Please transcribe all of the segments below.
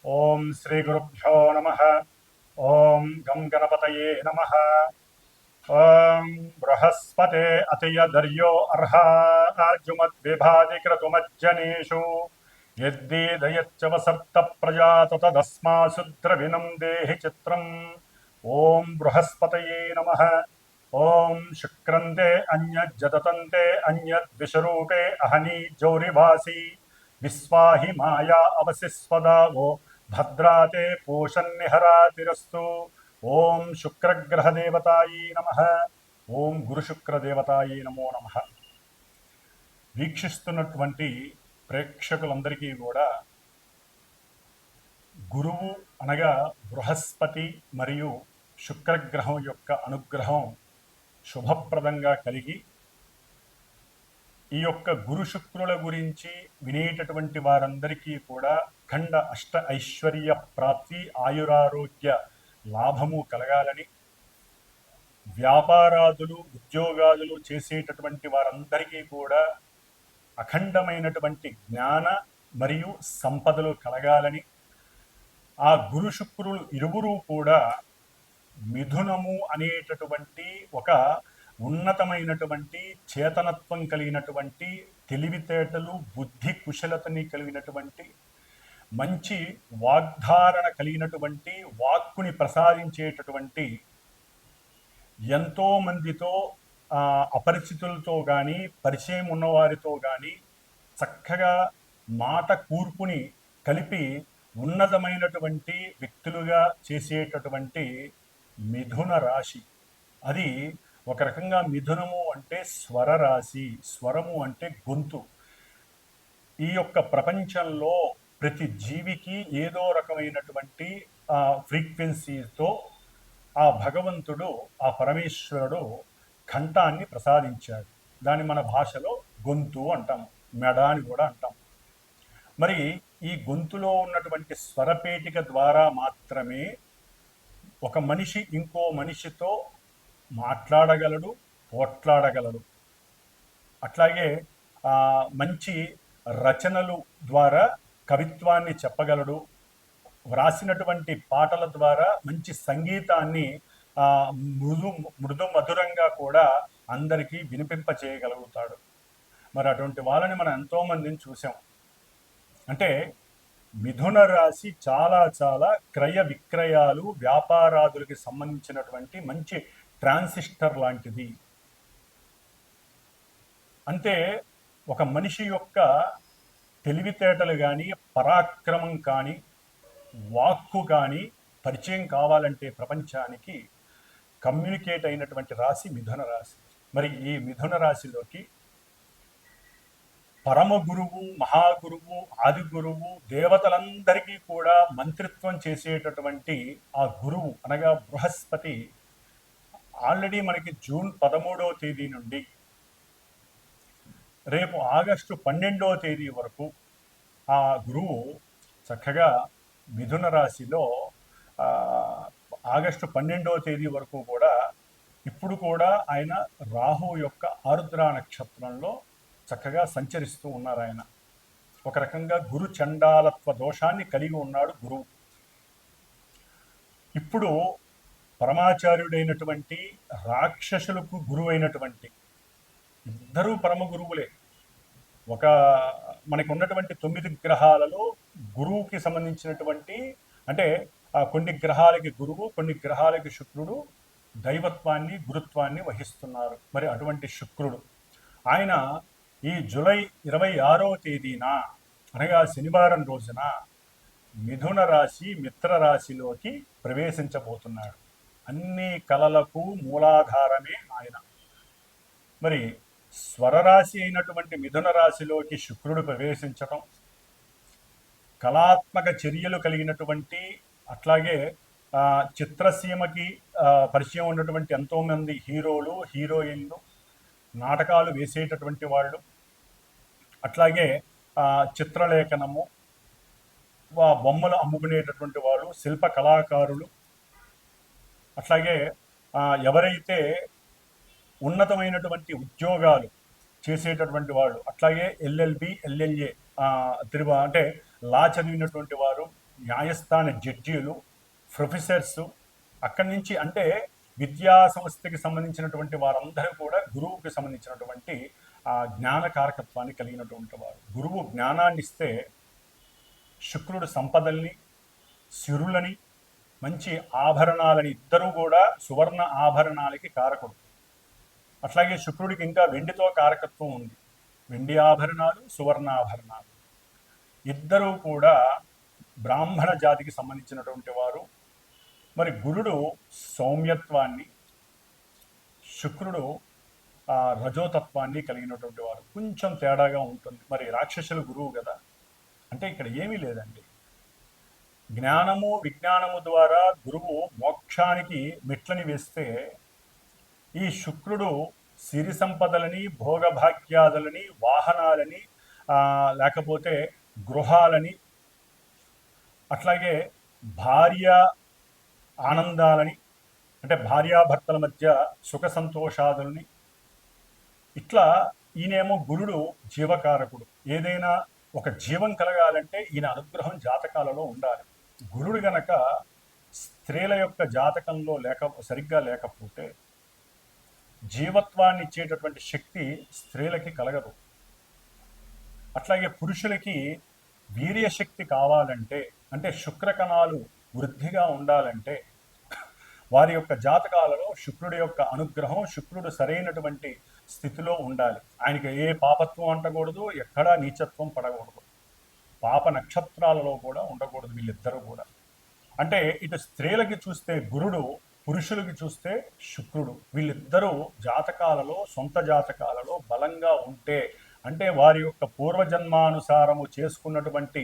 ఓం శ్రీ గురుభ్యో నమః. ఓం గం గణపతయే నమః. ఓం బృహస్పతే అతియదర్యో అర్హాజుమద్విభాతి క్రతుమజ్జనేషు యద్దీదయచ్చవసర్త ప్రజాత తదస్మాసు ద్రవిణం దేహి చిత్రం. ఓం బృహస్పతయే నమః. ఓం శుక్రంతే అన్యజ్జతంతే అన్యద్విషరూపే అహనీ జౌరివాసి విశ్వాహి మాయా అవసిస్వదావో భద్రాతే పూషన్నిహరాతిరస్తు. ఓం శుక్రగ్రహదేవతాయే నమః. ఓం గురుశుక్రదేవతాయే నమో నమః. వీక్షిస్తున్నటువంటి ప్రేక్షకులందరికీ కూడా గురువు అనగా బృహస్పతి మరియు శుక్రగ్రహం యొక్క అనుగ్రహం శుభప్రదంగా కలిగి ఈ యొక్క గురు శుక్రుల గురించి వినేటటువంటి వారందరికీ కూడా ఖండ అష్ట ఐశ్వర్య ప్రాప్తి, ఆయురారోగ్య లాభము కలగాలని, వ్యాపారాదులు ఉద్యోగాదులు చేసేటటువంటి వారందరికీ కూడా అఖండమైనటువంటి జ్ఞాన మరియు సంపదలు కలగాలని, ఆ గురు శుక్రులు ఇరువురు కూడా మిథునము అనేటటువంటి ఒక ఉన్నతమైనటువంటి చేతనత్వం కలిగినటువంటి, తెలివితేటలు బుద్ధి కుశలతని కలిగినటువంటి, మంచి వాగ్ధారణ కలిగినటువంటి, వాక్కుని ప్రసాదించేటటువంటి, ఎంతో మందితో అపరిచితులతో కానీ పరిచయం ఉన్నవారితో కానీ చక్కగా మాట కూర్పుని కలిపి ఉన్నతమైనటువంటి వ్యక్తులుగా చేసేటటువంటి మిథున రాశి. అది ఒక రకంగా మిథునము అంటే స్వర రాశి, స్వరము అంటే గొంతు. ఈ యొక్క ప్రపంచంలో ప్రతి జీవికి ఏదో రకమైనటువంటి ఫ్రీక్వెన్సీతో ఆ భగవంతుడు, ఆ పరమేశ్వరుడు కంఠాన్ని ప్రసాదించాడు. దాన్ని మన భాషలో గొంతు అంటాం, మెడ అని కూడా అంటాం. మరి ఈ గొంతులో ఉన్నటువంటి స్వరపేటిక ద్వారా మాత్రమే ఒక మనిషి ఇంకో మనిషితో మాట్లాడగలడు, పోట్లాడగలడు. అట్లాగే మంచి రచనలు ద్వారా కవిత్వాన్ని చెప్పగలడు. వ్రాసినటువంటి పాటల ద్వారా మంచి సంగీతాన్ని మృదు మధురంగా కూడా అందరికీ వినిపింప చేయగలుగుతాడు. మరి అటువంటి వాళ్ళని మనం ఎంతోమందిని చూసాం. అంటే మిథున రాశి చాలా చాలా క్రయ విక్రయాలు, వ్యాపారాదులకి సంబంధించినటువంటి మంచి ట్రాన్సిస్టర్ లాంటిది. అంటే ఒక మనిషి యొక్క తెలివితేటలు కానీ, పరాక్రమం కానీ, వాక్కు కానీ పరిచయం కావాలంటే ప్రపంచానికి కమ్యూనికేట్ అయినటువంటి రాశి మిథున రాశి. మరి ఈ మిథున రాశిలోకి పరమ గురువు, మహాగురువు, ఆది గురువు, దేవతలందరికీ కూడా మంత్రిత్వం చేసేటటువంటి ఆ గురువు అనగా బృహస్పతి ఆల్రెడీ మనకి జూన్ 13వ తేదీ నుండి రేపు ఆగస్టు 12వ తేదీ వరకు ఆ గురువు చక్కగా మిథున రాశిలో ఆగస్టు 12వ తేదీ వరకు కూడా ఇప్పుడు కూడా ఆయన రాహు యొక్క ఆరుద్ర నక్షత్రంలో చక్కగా సంచరిస్తూ ఉన్నారు. ఆయన ఒక రకంగా గురు చండాలత్వ దోషాన్ని కలిగి ఉన్నాడు గురువు. ఇప్పుడు పరమాచార్యుడైనటువంటి, రాక్షసులకు గురువైనటువంటి ఇద్దరూ పరమ గురువులే. ఒక మనకు ఉన్నటువంటి 9 గ్రహాలలో గురువుకి సంబంధించినటువంటి, అంటే కొన్ని గ్రహాలకి గురువు, కొన్ని గ్రహాలకి శుక్రుడు దైవత్వాన్ని, గురుత్వాన్ని వహిస్తున్నారు. మరి అటువంటి శుక్రుడు ఆయన ఈ జూలై 26వ తేదీన అనగా శనివారం రోజున మిథున రాశి మిత్రరాశిలోకి ప్రవేశించబోతున్నాడు. అన్ని కళలకు మూలాధారమే ఆయన. మరి స్వరరాశి అయినటువంటి మిథున రాశిలోకి శుక్రుడు ప్రవేశించటం, కళాత్మక చర్యలు కలిగినటువంటి, అట్లాగే చిత్రసీమకి పరిచయం ఉన్నటువంటి ఎంతోమంది హీరోలు, హీరోయిన్లు, నాటకాలు వేసేటటువంటి వాళ్ళు, అట్లాగే చిత్రలేఖనము, బొమ్మలు అమ్ముకునేటటువంటి వాళ్ళు, శిల్ప కళాకారులు, అట్లాగే ఎవరైతే ఉన్నతమైనటువంటి ఉద్యోగాలు చేసేటటువంటి వాళ్ళు, అట్లాగే ఎల్ఎల్బి, ఎల్ఎల్ఏ అంటే లా చదివినటువంటి వారు, న్యాయస్థాన జడ్జీలు, ప్రొఫెసర్స్, అక్కడి నుంచి అంటే విద్యా సంస్థకి సంబంధించినటువంటి వారందరూ కూడా గురువుకి సంబంధించినటువంటి ఆ జ్ఞాన కారకత్వాన్ని కలిగినటువంటి వారు. గురువు జ్ఞానాన్ని ఇస్తే శుక్రుడు సంపదల్ని, సిరులని, మంచి ఆభరణాలని, ఇద్దరూ కూడా సువర్ణ ఆభరణాలకి కారకుడు. అట్లాగే శుక్రుడికి ఇంకా వెండితో కారకత్వం ఉంది. వెండి ఆభరణాలు, సువర్ణాభరణాలు ఇద్దరూ కూడా బ్రాహ్మణ జాతికి సంబంధించినటువంటి వారు. మరి గురుడు సౌమ్యత్వాన్ని, శుక్రుడు రజోతత్వాన్ని కలిగినటువంటి వారు. కొంచెం తేడాగా ఉంటుంది. మరి రాక్షసుల గురువు కదా, అంటే ఇక్కడ ఏమీ లేదండి. జ్ఞానము విజ్ఞానము ద్వారా గురువు మోక్షానికి మెట్లని వేస్తే, ఈ శుక్రుడు సిరి సంపదలని, భోగభాగ్యాదులని, వాహనాలని, లేకపోతే గృహాలని, అట్లాగే భార్య ఆనందాలని, అంటే భార్యాభర్తల మధ్య సుఖ సంతోషాదులని, ఇట్లా ఈయనేమో గురుడు జీవకారకుడు. ఏదైనా ఒక జీవం కలగాలంటే ఈయన అనుగ్రహం జాతకాలలో ఉండాలి. గురుడు గనక స్త్రీల యొక్క జాతకంలో సరిగ్గా లేకపోతే జీవత్వాన్ని ఇచ్చేటటువంటి శక్తి స్త్రీలకి కలగదు. అట్లాగే పురుషులకి వీర్యశక్తి కావాలంటే, అంటే శుక్రకణాలు వృద్ధిగా ఉండాలంటే వారి యొక్క జాతకాలలో శుక్రుడి యొక్క అనుగ్రహం, శుక్రుడు సరైనటువంటి స్థితిలో ఉండాలి. ఆయనకి ఏ పాపత్వం అంటకూడదు, ఎక్కడా నీచత్వం పడకూడదు, పాప నక్షత్రాలలో కూడా ఉండకూడదు వీళ్ళిద్దరూ కూడా. అంటే ఇటు స్త్రీలకి చూస్తే గురుడు, పురుషులకి చూస్తే శుక్రుడు. వీళ్ళిద్దరూ జాతకాలలో, సొంత జాతకాలలో బలంగా ఉంటే, అంటే వారి యొక్క పూర్వజన్మానుసారము చేసుకున్నటువంటి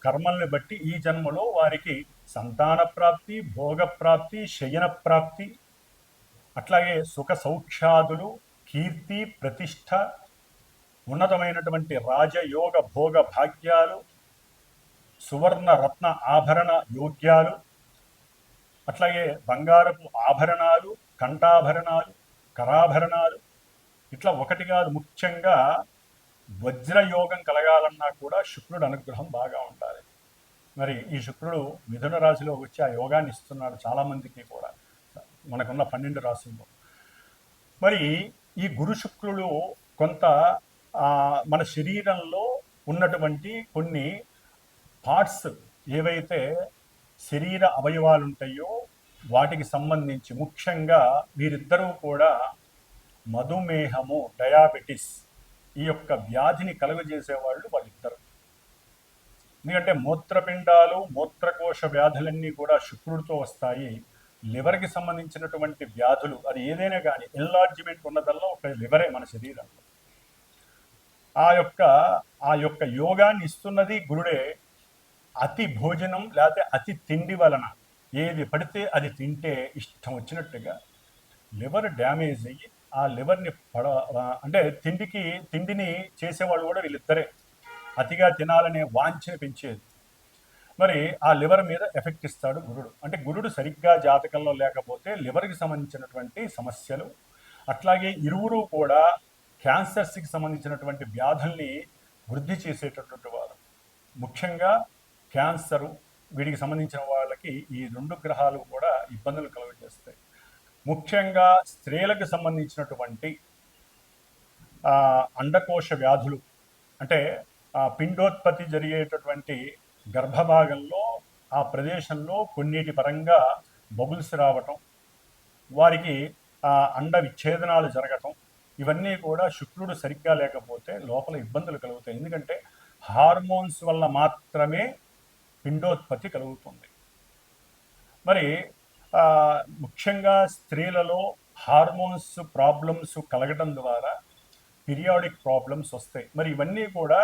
కర్మల్ని బట్టి ఈ జన్మలో వారికి సంతాన ప్రాప్తి, భోగప్రాప్తి, శయన ప్రాప్తి, అట్లాగే సుఖ సౌఖ్యాదులు, కీర్తి, ప్రతిష్ట, ఉన్నతమైనటువంటి రాజయోగ భోగ భాగ్యాలు, సువర్ణ రత్న ఆభరణ యోగ్యాలు, అట్లాగే బంగారపు ఆభరణాలు, కంఠాభరణాలు, కరాభరణాలు, ఇట్లా ఒకటి కాదు, ముఖ్యంగా వజ్రయోగం కలగాలన్నా కూడా శుక్రుడు అనుగ్రహం బాగా ఉండాలి. మరి ఈ శుక్రుడు మిథున రాశిలో వచ్చి ఆ యోగాన్ని ఇస్తున్నాడు చాలామందికి కూడా, మనకున్న 12 రాశుల్లో. మరి ఈ గురు శుక్రులు కొంత మన శరీరంలో ఉన్నటువంటి కొన్ని పార్ట్స్ ఏవైతే శరీర అవయవాలు ఉంటాయో వాటికి సంబంధించి, ముఖ్యంగా వీరిద్దరూ కూడా మధుమేహము, డయాబెటిస్, ఈ యొక్క వ్యాధిని కలుగజేసేవాళ్ళు వాళ్ళిద్దరు. ఎందుకంటే మూత్రపిండాలు, మూత్రకోశ వ్యాధులన్నీ కూడా శుక్రుడితో వస్తాయి. లివర్కి సంబంధించినటువంటి వ్యాధులు, అది ఏదైనా కానీ ఎన్లార్జ్మెంట్ ఉన్నదల్లా ఒక లివరే మన శరీరంలో. ఆ యొక్క యోగాన్ని ఇస్తున్నది గురుడే. అతి భోజనం లేకపోతే అతి తిండి వలన ఏది పడితే అది తింటే ఇష్టం వచ్చినట్టుగా లివర్ డ్యామేజ్ అయ్యి ఆ లివర్ని అంటే తిండిని చేసేవాళ్ళు కూడా వీళ్ళిద్దరే. అతిగా తినాలనే వాంఛని పెంచేది. మరి ఆ లివర్ మీద ఎఫెక్ట్ ఇస్తాడు గురుడు. అంటే గురుడు సరిగ్గా జాతకంలో లేకపోతే లివర్కి సంబంధించినటువంటి సమస్యలు, అట్లాగే ఇరువురు కూడా క్యాన్సర్స్కి సంబంధించినటువంటి వ్యాధుల్ని వృద్ధి చేసేటటువంటి వారు. ముఖ్యంగా క్యాన్సరు, వీటికి సంబంధించిన వాళ్ళకి ఈ 2 గ్రహాలు కూడా ఇబ్బందులు కలుగజేస్తాయి. ముఖ్యంగా స్త్రీలకు సంబంధించినటువంటి అండకోశ వ్యాధులు, అంటే పిండోత్పత్తి జరిగేటటువంటి గర్భభాగంలో ఆ ప్రదేశంలో కొన్నిటి పరంగా బబుల్స్ రావటం, వారికి అండ విచ్ఛేదనాలు జరగటం, ఇవన్నీ కూడా శుక్రుడు సరిగ్గా లేకపోతే లోపల ఇబ్బందులు కలుగుతాయి. ఎందుకంటే హార్మోన్స్ వల్ల మాత్రమే పిండోత్పత్తి కలుగుతుంది. మరి ముఖ్యంగా స్త్రీలలో హార్మోన్స్ ప్రాబ్లమ్స్ కలగటం ద్వారా పీరియాడిక్ ప్రాబ్లమ్స్ వస్తాయి. మరి ఇవన్నీ కూడా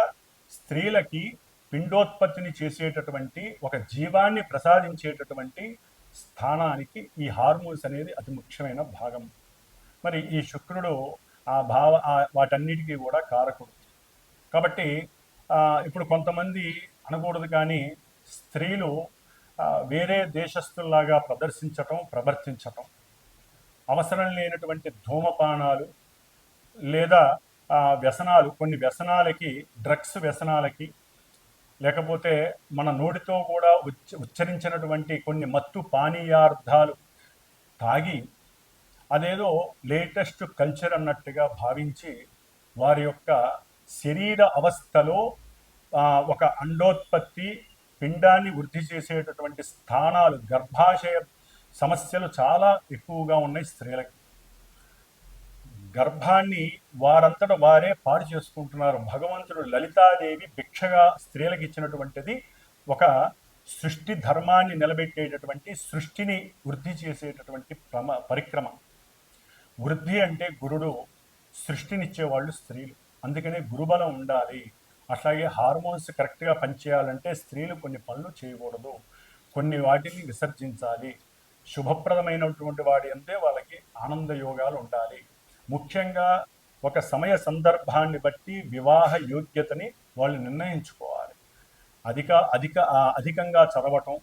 స్త్రీలకి పిండోత్పత్తిని చేసేటటువంటి, ఒక జీవాన్ని ప్రసాదించేటటువంటి స్థానానికి ఈ హార్మోన్స్ అనేది అతి ముఖ్యమైన భాగం. మరి ఈ శుక్రుడు వాటన్నిటికీ కూడా కారకుడు. కాబట్టి ఇప్పుడు కొంతమంది అనకూడదు కానీ స్త్రీలు వేరే దేశస్తుల్లాగా ప్రవర్తించటం, అవసరం లేనటువంటి ధూమపానాలు లేదా వ్యసనాలు, కొన్ని వ్యసనాలకి, డ్రగ్స్ వ్యసనాలకి, లేకపోతే మన నోటితో కూడా ఉచ్చరించినటువంటి కొన్ని మత్తు పానీయార్థాలు తాగి అదేదో లేటెస్ట్ కల్చర్ అన్నట్టుగా భావించి వారి యొక్క శరీర అవస్థలో ఒక అండోత్పత్తి పిండాన్ని వృద్ధి చేసేటటువంటి స్థానాలు గర్భాశయ సమస్యలు చాలా ఎక్కువగా ఉన్నాయి స్త్రీలకి. గర్భాన్ని వారంతట వారే పాడు చేసుకుంటున్నారు. భగవంతుడు లలితాదేవి భిక్షగా స్త్రీలకు ఇచ్చినటువంటిది ఒక సృష్టి ధర్మాన్ని నిలబెట్టేటటువంటి, సృష్టిని వృద్ధి చేసేటటువంటి పరిక్రమ. వృద్ధి అంటే గురుడు, సృష్టినిచ్చేవాళ్ళు స్త్రీలు. అందుకనే గురుబలం ఉండాలి. అట్లాగే హార్మోన్స్ కరెక్ట్గా పనిచేయాలంటే స్త్రీలు కొన్ని పనులు చేయకూడదు, కొన్ని వాటిని విసర్జించాలి. శుభప్రదమైనటువంటి వాడి అంతే వాళ్ళకి ఆనంద యోగాలు ఉండాలి. ముఖ్యంగా ఒక సమయ సందర్భాన్ని బట్టి వివాహ యోగ్యతని వాళ్ళు నిర్ణయించుకోవాలి. అధికంగా చదవటం,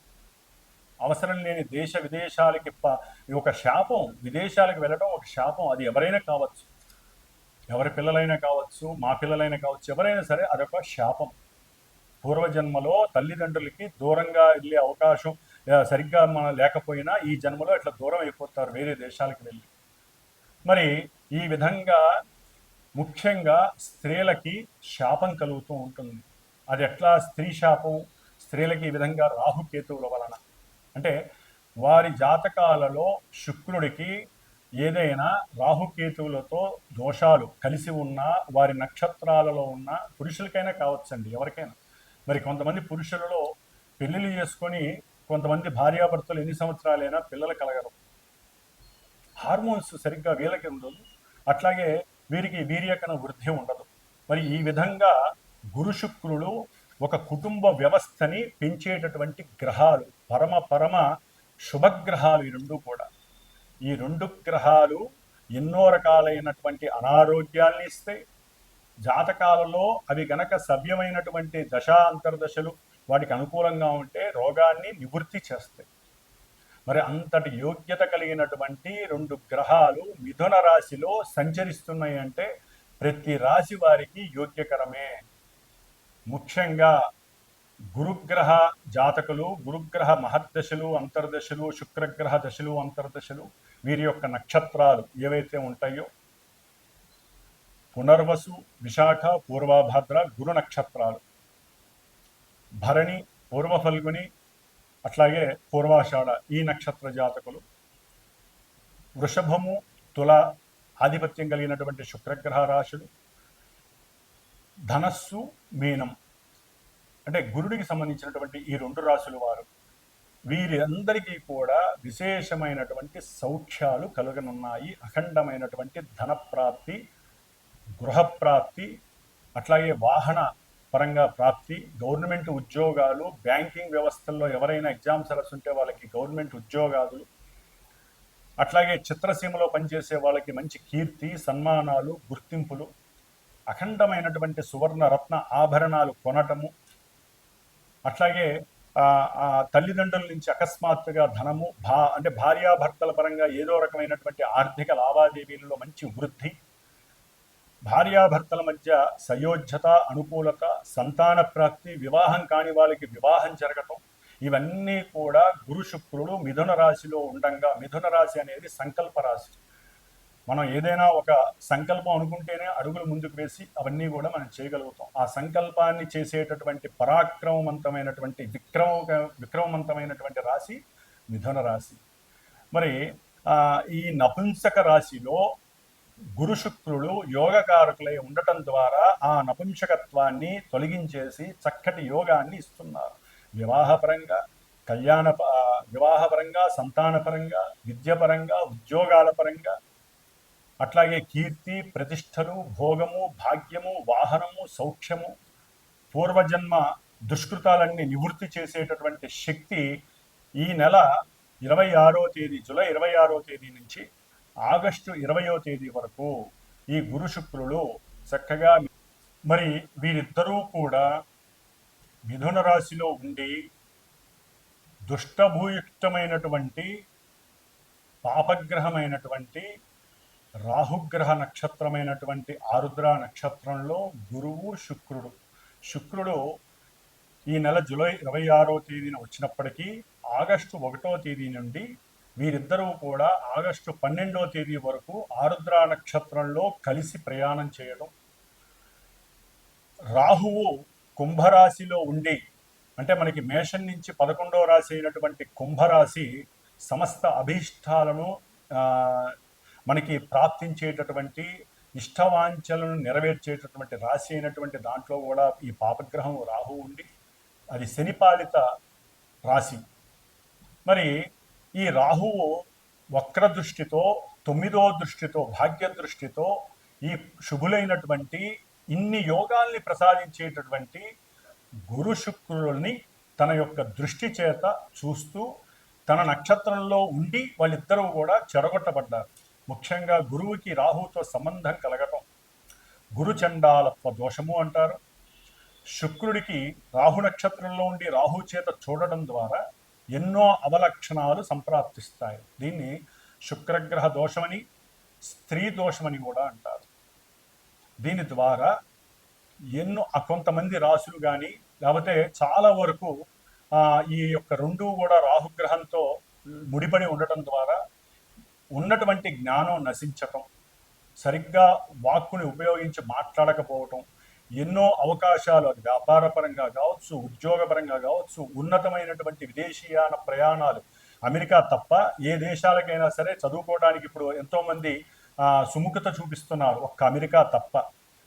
అవసరం లేని దేశ విదేశాలకి ఒక శాపం. విదేశాలకు వెళ్ళడం ఒక శాపం. అది ఎవరైనా కావచ్చు, ఎవరి పిల్లలైనా కావచ్చు, మా పిల్లలైనా కావచ్చు, ఎవరైనా సరే అదొక శాపం. పూర్వజన్మలో తల్లిదండ్రులకి దూరంగా వెళ్ళే అవకాశం సరిగ్గా లేకపోయినా ఈ జన్మలో ఇట్లా దూరం అయిపోతారు వేరే దేశాలకు వెళ్ళి. మరి ఈ విధంగా ముఖ్యంగా స్త్రీలకి శాపం కలుగుతూ ఉంటుంది. అది ఎట్లా స్త్రీ శాపం? స్త్రీలకి ఈ విధంగా రాహుకేతువుల వలన. అంటే వారి జాతకాలలో శుక్రుడికి ఏదైనా రాహుకేతువులతో దోషాలు కలిసి ఉన్నా, వారి నక్షత్రాలలో ఉన్న పురుషులకైనా కావచ్చండి, ఎవరికైనా. మరి కొంతమంది పురుషులలో పెళ్లిళ్ళు చేసుకొని కొంతమంది భార్యాభర్తలు ఎన్ని సంవత్సరాలైనా పిల్లలు కలగరు. హార్మోన్స్ సరిగ్గా వీళ్ళకి ఉండదు, అట్లాగే వీరికి వీర్యకణ వృద్ధి ఉండదు. మరి ఈ విధంగా గురు శుక్రులు ఒక కుటుంబ వ్యవస్థని పెంచేటటువంటి గ్రహాలు, పరమ శుభగ్రహాలు ఈ రెండు కూడా. ఈ రెండు గ్రహాలు ఎన్నో రకాలైనటువంటి అనారోగ్యాల్ని ఇస్తాయి. జాతకాలలో అవి గనక సవ్యమైనటువంటి దశా అంతర్దశలు వాటికి అనుకూలంగా ఉంటే రోగాన్ని నివృత్తి చేస్తాయి. మరి అంతటి యోగ్యత కలిగినటువంటి రెండు గ్రహాలు మిథున రాశిలో సంచరిస్తున్నాయి అంటే ప్రతి రాశి వారికి యోగ్యకరమే. ముఖ్యంగా గురుగ్రహ జాతకులు, గురుగ్రహ మహర్దశలు, అంతర్దశలు, శుక్రగ్రహ దశలు, అంతర్దశలు, వీరి యొక్క నక్షత్రాలు ఏవైతే ఉంటాయో పునర్వసు, విశాఖ, పూర్వభద్ర గురు నక్షత్రాలు, భరణి, పూర్వ ఫల్గుని, అట్లాగే పూర్వాషాఢ ఈ నక్షత్ర జాతకులు, వృషభము, తుల ఆధిపత్యం కలిగినటువంటి శుక్రగ్రహ రాశులు, ధనస్సు, మీనం అంటే గురుడికి సంబంధించినటువంటి ఈ రెండు రాశుల వారు, వీరందరికీ కూడా విశేషమైనటువంటి సౌఖ్యాలు కలుగనున్నాయి. అఖండమైనటువంటి ధనప్రాప్తి, గృహప్రాప్తి, అట్లాగే వాహన పరంగా ప్రాప్తి, గవర్నమెంట్ ఉద్యోగాలు, బ్యాంకింగ్ వ్యవస్థల్లో ఎవరైనా ఎగ్జామ్స్ రాస్తుంటే వాళ్ళకి గవర్నమెంట్ ఉద్యోగాలు, అట్లాగే చిత్రసీమలో పనిచేసే వాళ్ళకి మంచి కీర్తి, సన్మానాలు, గుర్తింపులు, అఖండమైనటువంటి సువర్ణ రత్న ఆభరణాలు కొనటము, అట్లాగే తల్లిదండ్రుల నుంచి అకస్మాత్తుగా ధనము, అంటే భార్యాభర్తల పరంగా ఏదో రకమైనటువంటి ఆర్థిక లావాదేవీలలో మంచి వృద్ధి, భార్యాభర్తల మధ్య సయోధ్యత, అనుకూలత, సంతాన ప్రాప్తి, వివాహం కాని వాళ్ళకి వివాహం జరగటం, ఇవన్నీ కూడా గురు శుక్రుడు మిథున రాశిలో ఉండంగా. మిథున రాశి అనేది సంకల్ప రాశి. మనం ఏదైనా ఒక సంకల్పం అనుకుంటేనే అడుగులు ముందుకు వేసి అవన్నీ కూడా మనం చేయగలుగుతాం. ఆ సంకల్పాన్ని చేసేటటువంటి పరాక్రమవంతమైనటువంటి విక్రమవంతమైనటువంటి రాశి మిథున రాశి. మరి ఈ నపుంసక రాశిలో గురు శుక్రుడు యోగకారకులై ఉండటం ద్వారా ఆ నపుంసకత్వాన్ని తొలగించేసి చక్కటి యోగాన్ని ఇస్తున్నారు. వివాహపరంగా, వివాహపరంగా, సంతానపరంగా, విద్యపరంగా, ఉద్యోగాల పరంగా, అట్లాగే కీర్తి, ప్రతిష్టలు, భోగము, భాగ్యము, వాహనము, సౌఖ్యము, పూర్వజన్మ దుష్కృతాలన్నీ నివృత్తి చేసేటటువంటి శక్తి ఈ నెల 26వ తేదీ, జూలై 26వ తేదీ నుంచి ఆగస్టు 20వ తేదీ వరకు ఈ గురు శుక్రులు చక్కగా. మరి వీరిద్దరూ కూడా మిథున రాశిలో ఉండి దుష్టభూయుక్తమైనటువంటి పాపగ్రహమైనటువంటి రాహుగ్రహ నక్షత్రమైనటువంటి ఆరుద్ర నక్షత్రంలో గురువు శుక్రుడు ఈ నెల జూలై 26వ తేదీన వచ్చినప్పటికీ ఆగస్టు 1వ తేదీ నుండి వీరిద్దరూ కూడా ఆగస్టు 12వ తేదీ వరకు ఆరుద్ర నక్షత్రంలో కలిసి ప్రయాణం చేయడం, రాహువు కుంభరాశిలో ఉండి, అంటే మనకి మేషం నుంచి 11వ రాశి అయినటువంటి కుంభరాశి సమస్త అభీష్టాలను మనకి ప్రాప్తించేటటువంటి ఇష్టవాంఛలను నెరవేర్చేటటువంటి రాశి అయినటువంటి దాంట్లో కూడా ఈ పాపగ్రహం రాహు ఉండి అది శనిపాలిత రాశి. మరి ఈ రాహువు వక్ర దృష్టితో 9వ దృష్టితో భాగ్య దృష్టితో ఈ శుభులైనటువంటి ఇన్ని యోగాల్ని ప్రసాదించేటటువంటి గురు శుక్రుల్ని తన యొక్క దృష్టి చేత చూస్తూ తన నక్షత్రంలో ఉండి వాళ్ళిద్దరూ కూడా చెడగొట్టబడ్డారు. ముఖ్యంగా గురువుకి రాహుతో సంబంధం కలగటం గురు చండాలత్వ దోషము అంటారు. శుక్రుడికి రాహు నక్షత్రంలో ఉండి రాహు చేత చూడడం ద్వారా ఎన్నో అవలక్షణాలు సంప్రాప్తిస్తాయి. దీన్ని శుక్రగ్రహ దోషమని, స్త్రీ దోషమని కూడా అంటారు. దీని ద్వారా ఎన్నో కొంతమంది రాసులు కానీ లేకపోతే చాలా వరకు ఈ యొక్క రెండు కూడా రాహుగ్రహంతో ముడిపడి ఉండటం ద్వారా ఉన్నటువంటి జ్ఞానం నశించటం, సరిగ్గా వాక్కుని ఉపయోగించి మాట్లాడకపోవటం, ఎన్నో అవకాశాలు అది వ్యాపారపరంగా కావచ్చు, ఉద్యోగపరంగా కావచ్చు, ఉన్నతమైనటువంటి విదేశీయాన ప్రయాణాలు అమెరికా తప్ప ఏ దేశాలకైనా సరే చదువుకోవడానికి ఇప్పుడు ఎంతోమంది సుముఖత చూపిస్తున్నారు, ఒక్క అమెరికా తప్ప.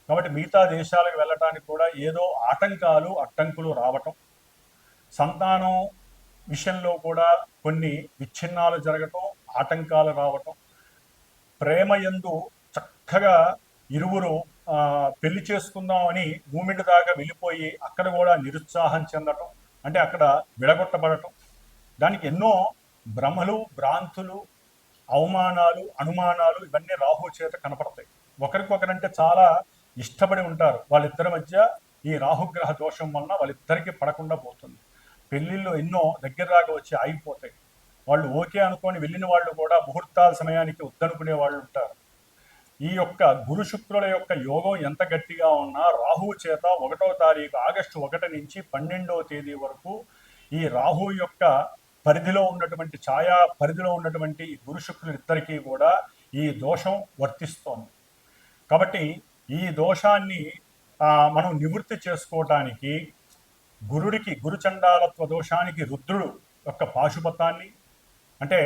కాబట్టి మిగతా దేశాలకు వెళ్ళటానికి కూడా ఏదో ఆటంకాలు అడ్డంకులు రావటం, సంతానం విషయంలో కూడా కొన్ని విచ్ఛిన్నాలు జరగటం, ఆటంకాలు రావటం, ప్రేమయందు చక్కగా ఇరువురు పెళ్లి చేసుకుందామని మూమెంట్ దాకా వెళ్ళిపోయి అక్కడ కూడా నిరుత్సాహం చెందటం, అంటే అక్కడ విడగొట్టబడటం, దానికి ఎన్నో భ్రమలు, భ్రాంతులు, అవమానాలు, అనుమానాలు ఇవన్నీ రాహు చేత కనపడతాయి. ఒకరికొకరంటే చాలా ఇష్టపడి ఉంటారు. వాళ్ళిద్దరి మధ్య ఈ రాహుగ్రహ దోషం వలన వాళ్ళిద్దరికీ పడకుండా పోతుంది. పెళ్ళిళ్ళు ఎన్నో దగ్గర దాకా వచ్చి ఆగిపోతాయి. వాళ్ళు ఓకే అనుకొని వెళ్ళిన వాళ్ళు కూడా ముహూర్తాల సమయానికి వద్దనుకునే వాళ్ళు ఉంటారు. ఈ యొక్క గురు శుక్రుల యొక్క యోగం ఎంత గట్టిగా ఉన్నా రాహువు చేత 1వ తారీఖు ఆగస్టు 1 నుంచి 12వ తేదీ వరకు ఈ రాహు యొక్క పరిధిలో ఉన్నటువంటి ఛాయా పరిధిలో ఉన్నటువంటి గురు శుక్రులు ఇద్దరికీ కూడా ఈ దోషం వర్తిస్తోంది. కాబట్టి ఈ దోషాన్ని మనం నివృత్తి చేసుకోవటానికి గురుడికి గురుచండాలత్వ దోషానికి రుద్రుడు యొక్క పాశుపతాన్ని, అంటే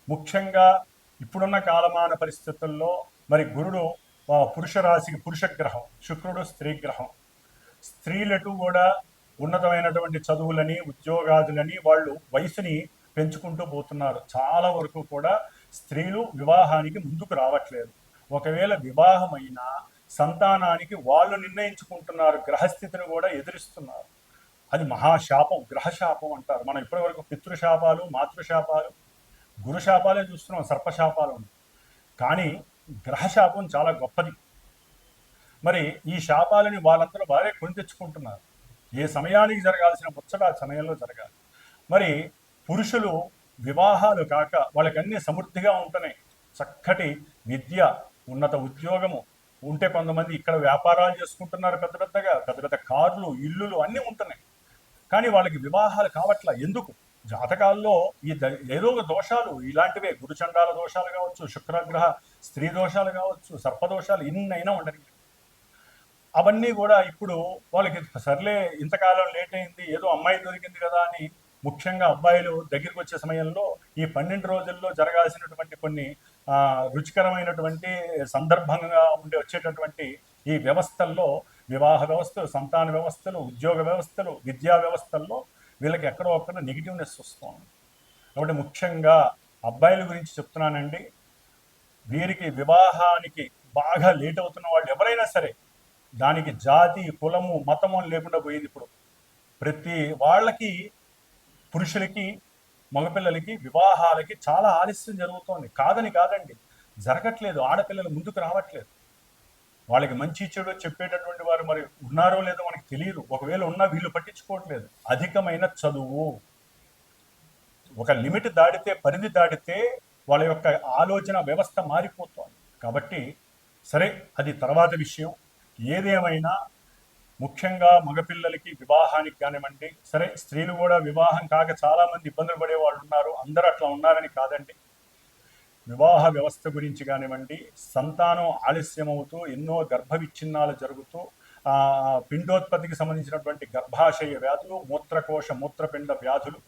ముఖ్యంగా ఇప్పుడున్న కాలమాన పరిస్థితుల్లో మరి గురుడు పురుష రాశికి పురుషగ్రహం, శుక్రుడు స్త్రీగ్రహం. స్త్రీలటు కూడా ఉన్నతమైనటువంటి చదువులని, ఉద్యోగాదులని వాళ్ళు వయసుని పెంచుకుంటూ పోతున్నారు. చాలా వరకు కూడా స్త్రీలు వివాహానికి ముందుకు రావట్లేదు. ఒకవేళ వివాహమైనా సంతానానికి వాళ్ళు నిర్ణయించుకుంటున్నారు, గ్రహస్థితిని కూడా ఎదురిస్తున్నారు. అది మహాశాపం, గ్రహశాపం అంటారు. మనం ఇప్పటివరకు పితృశాపాలు, మాతృశాపాలు, గురుశాపాలే చూస్తున్నాం, సర్పశాపాలు. కానీ గ్రహశాపం చాలా గొప్పది. మరి ఈ శాపాలని వాళ్ళందరూ వారే కొని తెచ్చుకుంటున్నారు. ఏ సమయానికి జరగాల్సిన ముచ్చట ఆ సమయంలో జరగాలి. మరి పురుషులు వివాహాలు కాక వాళ్ళకి అన్ని సమృద్ధిగా ఉంటున్నాయి. చక్కటి విద్య, ఉన్నత ఉద్యోగము ఉంటే కొంతమంది ఇక్కడ వ్యాపారాలు చేసుకుంటున్నారు, పెద్ద పెద్ద కార్లు, ఇల్లులు అన్నీ ఉంటున్నాయి. కానీ వాళ్ళకి వివాహాలు కావట్లా. ఎందుకు? జాతకాల్లో ఈ ఏదో దోషాలు ఇలాంటివే, గురుచండాల దోషాలు కావచ్చు, శుక్రగ్రహ స్త్రీ దోషాలు కావచ్చు, సర్పదోషాలు ఇన్నైనా ఉండని. అవన్నీ కూడా ఇప్పుడు వాళ్ళకి సర్లే ఇంతకాలం లేట్ అయింది, ఏదో అమ్మాయి దొరికింది కదా అని, ముఖ్యంగా అబ్బాయిలు దగ్గరికి వచ్చే సమయంలో ఈ 12 రోజుల్లో జరగాల్సినటువంటి కొన్ని రుచికరమైనటువంటి సందర్భంగా వచ్చేటటువంటి ఈ వ్యవస్థల్లో, వివాహ వ్యవస్థలు, సంతాన వ్యవస్థలు, ఉద్యోగ వ్యవస్థలు, విద్యా వ్యవస్థల్లో వీళ్ళకి ఎక్కడో ఒక్కడ నెగిటివ్నెస్ వస్తుంది. కాబట్టి ముఖ్యంగా అబ్బాయిల గురించి చెప్తున్నానండి. వీరికి వివాహానికి బాగా లేట్ అవుతున్న వాళ్ళు ఎవరైనా సరే, దానికి జాతి, కులము, మతము లేకుండా పోయింది. ఇప్పుడు ప్రతి వాళ్ళకి, పురుషులకి, మగపిల్లలకి వివాహాలకి చాలా ఆలస్యం జరుగుతోంది. కాదండి, జరగట్లేదు. ఆడపిల్లలు ముందుకు రావట్లేదు. వాళ్ళకి మంచి చెడు చెప్పేటటువంటి వారు మరి ఉన్నారో లేదో మనకి తెలియదు. ఒకవేళ ఉన్నా వీళ్ళు పట్టించుకోవట్లేదు. అధికమైన చదువు, ఒక లిమిట్ దాటితే, పరిధి దాటితే వాళ్ళ యొక్క ఆలోచన వ్యవస్థ మారిపోతోంది. కాబట్టి సరే, అది తర్వాత విషయం. ఏదేమైనా ముఖ్యంగా మగపిల్లలకి వివాహానికి కానివ్వండి, సరే స్త్రీలు కూడా వివాహం కాక చాలామంది ఇబ్బందులు పడే వాళ్ళు ఉన్నారు, అందరూ అట్లా ఉన్నారని కాదండి. వివాహ వ్యవస్థ గురించి కానివ్వండి, సంతానం ఆలస్యమవుతూ ఎన్నో గర్భ విచ్ఛిన్నాలు జరుగుతూ పిండోత్పత్తికి సంబంధించినటువంటి గర్భాశయ వ్యాధులు, మూత్రకోశ మూత్రపిండ వ్యాధులు,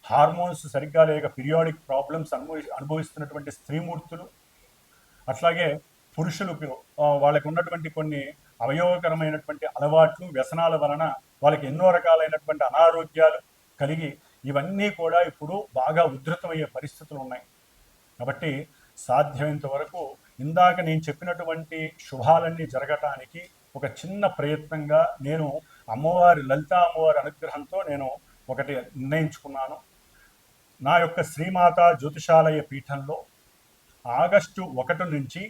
హార్మోన్స్ సరిగ్గా లేక పీరియాడిక్ ప్రాబ్లమ్స్ అనుభవిస్తున్నటువంటి స్త్రీమూర్తులు, అట్లాగే పురుషులకు వాళ్ళకి ఉన్నటువంటి కొన్ని అవయవకరమైనటువంటి అలవాట్లు, వ్యసనాల వలన వాళ్ళకి ఎన్నో రకాలైనటువంటి అనారోగ్యాలు కలిగి ఇవన్నీ కూడా ఇప్పుడు బాగా ఉధృతమయ్యే పరిస్థితులు ఉన్నాయి. కాబట్టి సాధ్యమైనంత వరకు ఇందాక నేను చెప్పినటువంటి శుభాలన్నీ జరగటానికి ఒక చిన్న ప్రయత్నంగా నేను లలితా అమ్మవారి అనుగ్రహంతో నేను ఒకటి నిర్ణయించుకున్నాను. నా యొక్క శ్రీమాత జ్యోతిషాలయ పీఠంలో ఆగస్టు 1 నుంచి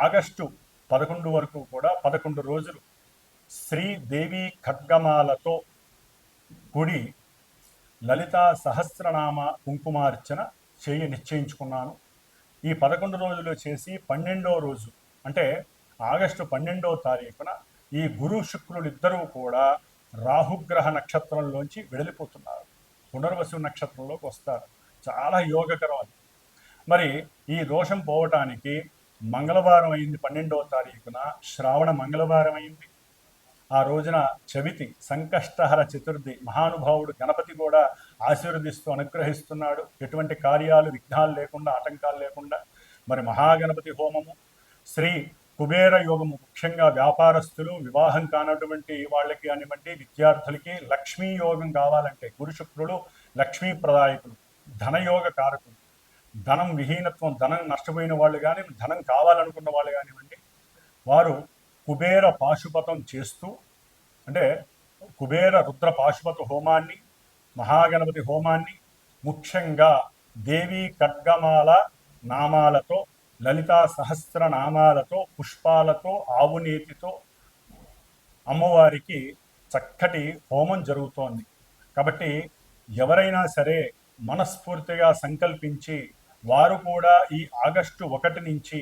ఆగస్టు 11 వరకు కూడా 11 రోజులు శ్రీదేవి ఖడ్గమాలతో కూడి లలితా సహస్రనామ కుంకుమార్చన నిశ్చయించుకున్నాను. ఈ 11 రోజులు చేసి 12వ రోజు అంటే ఆగస్టు 12వ తారీఖున ఈ గురు శుక్రులు ఇద్దరూ కూడా రాహుగ్రహ నక్షత్రంలోంచి వెడలిపోతున్నారు, పునర్వసు నక్షత్రంలోకి వస్తారు. చాలా యోగకరం అది. మరి ఈ దోషం పోవటానికి మంగళవారం అయింది, 12వ తారీఖున శ్రావణ మంగళవారం అయింది. ఆ రోజున చవితి సంకష్టహర చతుర్థి, మహానుభావుడు గణపతి కూడా ఆశీర్వదిస్తూ అనుగ్రహిస్తున్నాడు, ఎటువంటి కార్యాలు విఘ్నాలు లేకుండా ఆటంకాలు లేకుండా. మరి మహాగణపతి హోమము, శ్రీ కుబేర యోగము, ముఖ్యంగా వ్యాపారస్తులు, వివాహం కానటువంటి వాళ్ళకి కానివ్వండి, విద్యార్థులకి లక్ష్మీ యోగం కావాలంటే గురు శుక్రులు లక్ష్మీ ప్రదాయకులు, ధనయోగ కారకులు. ధనం విహీనత్వం, ధనం నష్టపోయిన వాళ్ళు కానీ, ధనం కావాలనుకున్న వాళ్ళు కానివ్వండి, వారు కుబేర పాశుపతం చేస్తూ, అంటే కుబేర రుద్ర పాశుపత హోమాన్ని, మహాగణపతి హోమాన్ని, ముఖ్యంగా దేవీ ఖడ్గమాల నామాలతో, లలితా సహస్ర నామాలతో, పుష్పాలతో, ఆవునేతితో అమ్మవారికి చక్కటి హోమం జరుగుతోంది. కాబట్టి ఎవరైనా సరే మనస్ఫూర్తిగా సంకల్పించి వారు కూడా ఈ ఆగస్టు 1 నుంచి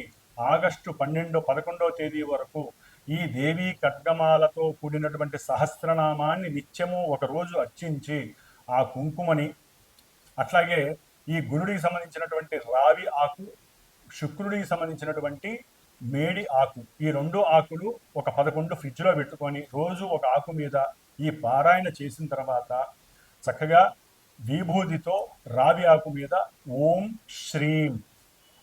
ఆగస్టు 11వ తేదీ వరకు ఈ దేవీ ఖడ్గమాలతో కూడినటువంటి సహస్రనామాన్ని నిత్యము ఒకరోజు అర్చించి ఆ కుంకుమని, అట్లాగే ఈ గురుడికి సంబంధించినటువంటి రావి ఆకు, శుక్రుడికి సంబంధించినటువంటి మేడి ఆకు, ఈ 2 ఆకులు ఒక 11 ఫ్రిడ్జ్లో పెట్టుకొని రోజు ఒక ఆకు మీద ఈ పారాయణ చేసిన తర్వాత చక్కగా విభూతితో రావి ఆకు మీద ఓం శ్రీం,